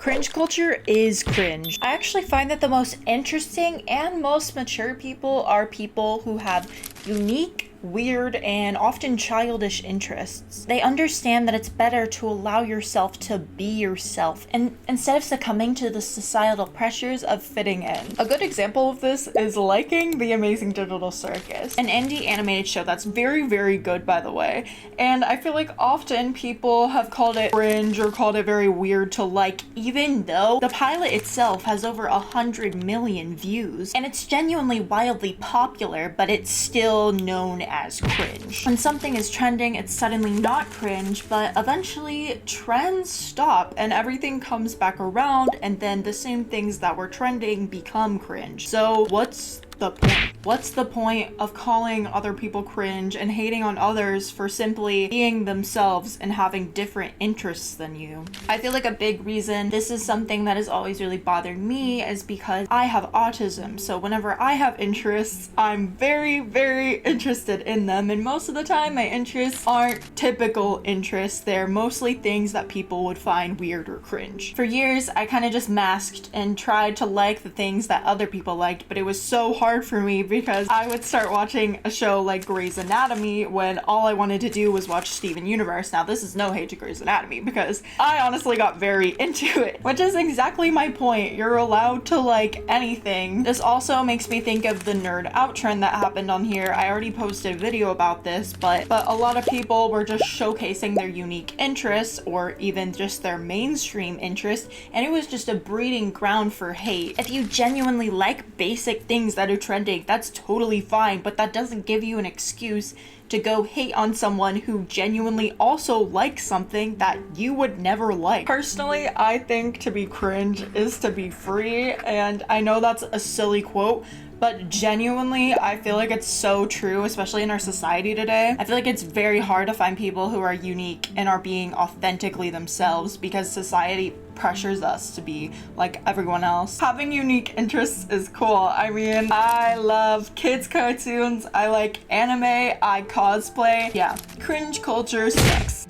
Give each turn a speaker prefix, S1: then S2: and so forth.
S1: Cringe culture is cringe. I actually find that the most interesting and most mature people are people who have unique, weird, and often childish interests. They understand that it's better to allow yourself to be yourself and instead of succumbing to the societal pressures of fitting in. A good example of this is liking The Amazing Digital Circus, an indie animated show that's very, very good, by the way. And I feel like often people have called it cringe or called it very weird to like, even though the pilot itself has over 100 million views and it's genuinely wildly popular, but it's still known as cringe. When something is trending, it's suddenly not cringe, but eventually trends stop and everything comes back around, and then the same things that were trending become cringe. So what's the point? What's the point of calling other people cringe and hating on others for simply being themselves and having different interests than you? I feel like a big reason this is something that has always really bothered me is because I have autism. So whenever I have interests, I'm very, very interested in them. And most of the time my interests aren't typical interests. They're mostly things that people would find weird or cringe. For years, I kind of just masked and tried to like the things that other people liked, but it was so hard for me because I would start watching a show like Grey's Anatomy when all I wanted to do was watch Steven Universe. Now, this is no hate to Grey's Anatomy because I honestly got very into it, which is exactly my point. You're allowed to like anything. This also makes me think of the nerd out trend that happened on here. I already posted a video about this, but a lot of people were just showcasing their unique interests or even just their mainstream interests, and it was just a breeding ground for hate. If you genuinely like basic things that are trending, that's totally fine, but that doesn't give you an excuse to go hate on someone who genuinely also likes something that you would never like. Personally, I think to be cringe is to be free, and I know that's a silly quote, but genuinely, I feel like it's so true, especially in our society today. I feel like it's very hard to find people who are unique and are being authentically themselves because society pressures us to be like everyone else. Having unique interests is cool. I mean, I love kids cartoons, I like anime, I cosplay. Yeah, cringe culture sucks.